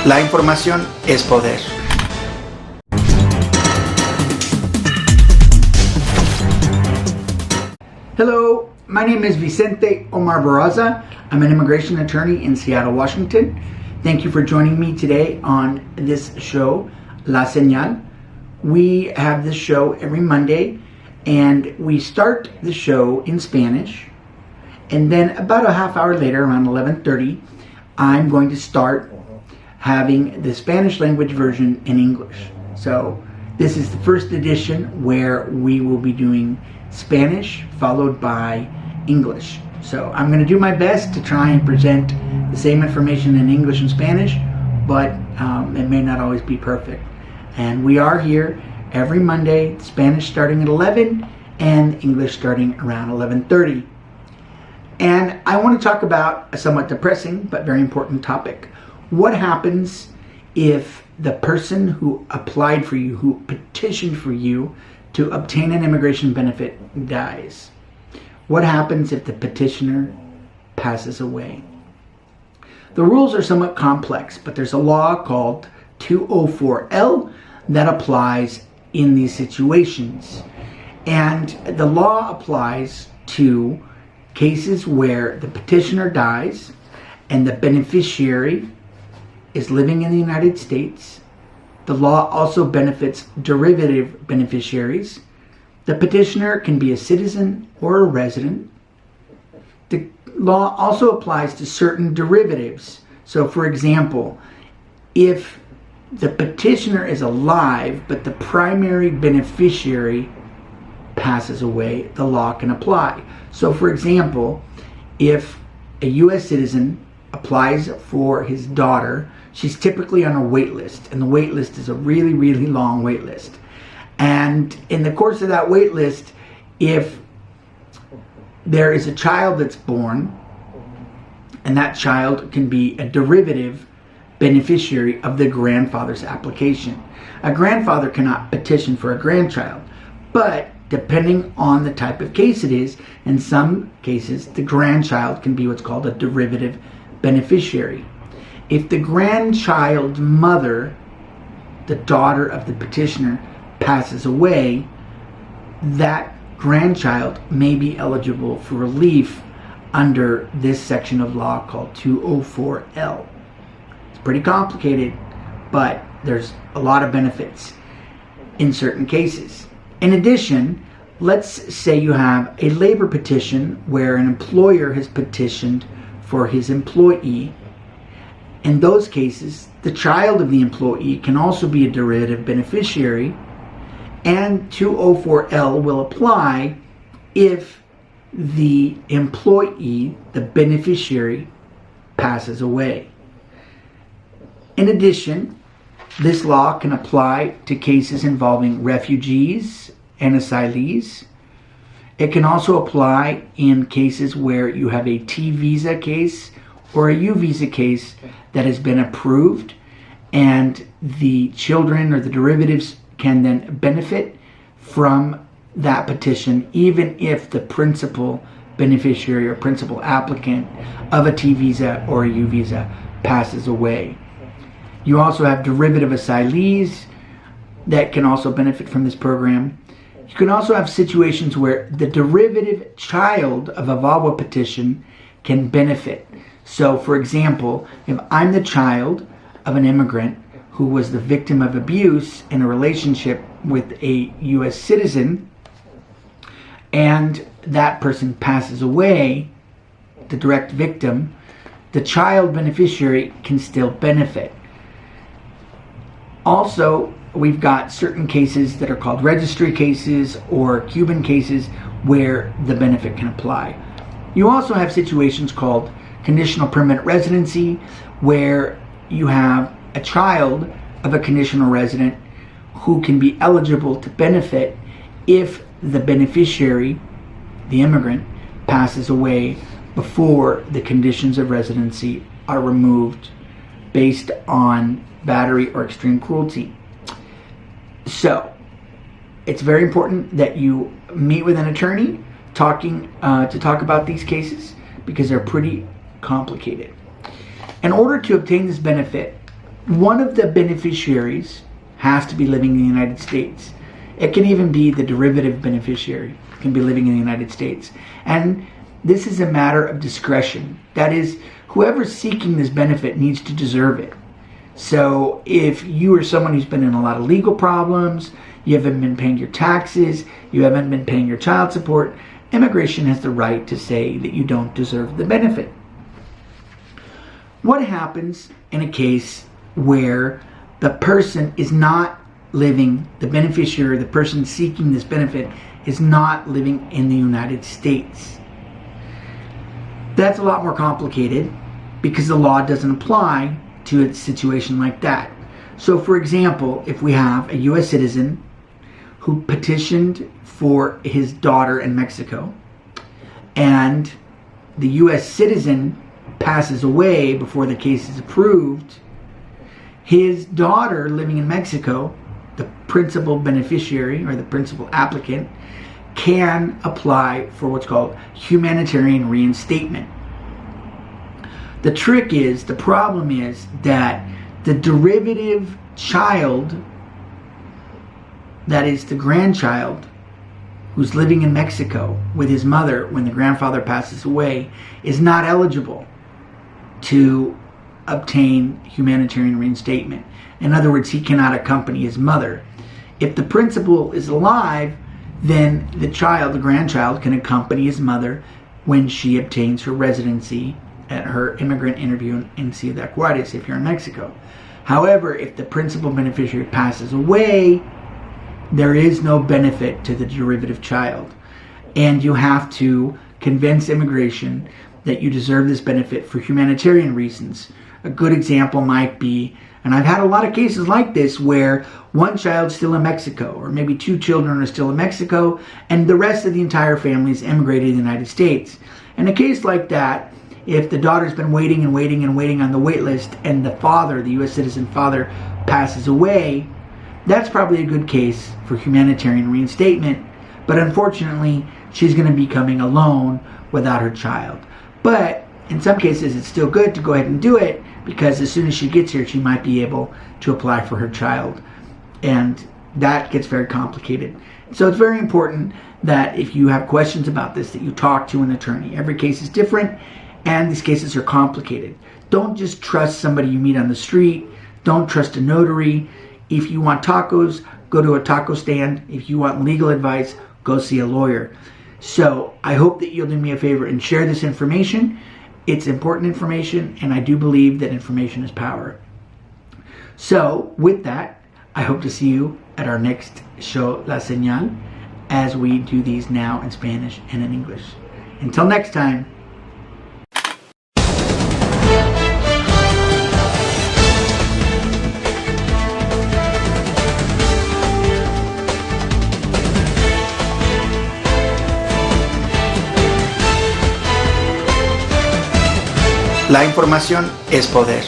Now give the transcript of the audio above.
La información es poder. Hello, my name is Vicente Omar Barraza. I'm an immigration attorney in Seattle, Washington. Thank you for joining me today on this show, La Señal. We have this show every Monday, and we start the show in Spanish, and then about a half hour later, around 11:30, I'm going to start having the Spanish language version in English. So this is the first edition where we will be doing Spanish followed by English. So I'm going to do my best to try and present the same information in English and Spanish, but it may not always be perfect. And we are here every Monday, Spanish starting at 11 and English starting around 11:30. And I want to talk about a somewhat depressing but very important topic. What happens if the person who applied for you, who petitioned for you to obtain an immigration benefit, dies? What happens if the petitioner passes away? The rules are somewhat complex, but there's a law called 204L that applies in these situations. And the law applies to cases where the petitioner dies and the beneficiary is living in the United States. The law also benefits derivative beneficiaries. The petitioner can be a citizen or a resident. The law also applies to certain derivatives. So for example, if the petitioner is alive but the primary beneficiary passes away, the law can apply. So for example, if a U.S. citizen applies for his daughter, she's typically on a wait list, and the wait list is a really, really long wait list. And in the course of that wait list, if there is a child that's born, and that child can be a derivative beneficiary of the grandfather's application. A grandfather cannot petition for a grandchild, but depending on the type of case it is, in some cases, the grandchild can be what's called a derivative beneficiary. If the grandchild's mother, the daughter of the petitioner, passes away, that grandchild may be eligible for relief under this section of law called 204L. It's pretty complicated, but there's a lot of benefits in certain cases. In addition, let's say you have a labor petition where an employer has petitioned for his employee. In those cases, the child of the employee can also be a derivative beneficiary, and 204L will apply if the employee, the beneficiary, passes away. In addition, this law can apply to cases involving refugees and asylees. It can also apply in cases where you have a T visa case or a U visa case that has been approved, and the children or the derivatives can then benefit from that petition even if the principal beneficiary or principal applicant of a T visa or a U visa passes away. You also have derivative asylees that can also benefit from this program. You can also have situations where the derivative child of a VAWA petition can benefit. So for example, if I'm the child of an immigrant who was the victim of abuse in a relationship with a U.S. citizen, and that person passes away, the direct victim, the child beneficiary can still benefit. Also, we've got certain cases that are called registry cases or Cuban cases where the benefit can apply. You also have situations called conditional permanent residency, where you have a child of a conditional resident who can be eligible to benefit if the beneficiary, the immigrant, passes away before the conditions of residency are removed based on battery or extreme cruelty. So it's very important that you meet with an attorney to talk about these cases, because they're pretty complicated. In order to obtain this benefit, one of the beneficiaries has to be living in the United States. It can even be the derivative beneficiary can be living in the United States. And this is a matter of discretion. That is, whoever's seeking this benefit needs to deserve it. So if you are someone who's been in a lot of legal problems, you haven't been paying your taxes, you haven't been paying your child support, immigration has the right to say that you don't deserve the benefit. What happens in a case where the person is not living, the beneficiary, the person seeking this benefit is not living in the United States? That's a lot more complicated because the law doesn't apply to a situation like that. So for example, if we have a U.S. citizen who petitioned for his daughter in Mexico and the U.S. citizen passes away before the case is approved, his daughter living in Mexico, the principal beneficiary or the principal applicant, can apply for what's called humanitarian reinstatement. The trick is, the problem is that the derivative child, that is the grandchild who's living in Mexico with his mother when the grandfather passes away, is not eligible to obtain humanitarian reinstatement. In other words, he cannot accompany his mother. If the principal is alive, then the child, the grandchild, can accompany his mother when she obtains her residency at her immigrant interview in Ciudad Juarez if you're in Mexico. However, if the principal beneficiary passes away, there is no benefit to the derivative child. And you have to convince immigration that you deserve this benefit for humanitarian reasons. A good example might be, and I've had a lot of cases like this where one child's still in Mexico, or maybe two children are still in Mexico, and the rest of the entire family is immigrated to the United States. In a case like that, if the daughter's been waiting and waiting and waiting on the wait list, and the father, the U.S. citizen father, passes away, that's probably a good case for humanitarian reinstatement. But unfortunately, she's going to be coming alone without her child. But in some cases, it's still good to go ahead and do it, because as soon as she gets here, she might be able to apply for her child. And that gets very complicated. So it's very important that if you have questions about this, that you talk to an attorney. Every case is different, and these cases are complicated. Don't just trust somebody you meet on the street. Don't trust a notary. If you want tacos, go to a taco stand. If you want legal advice, go see a lawyer. So I hope that you'll do me a favor and share this information. It's important information, and I do believe that information is power. So with that, I hope to see you at our next show, La Señal, as we do these now in Spanish and in English. Until next time. La información es poder.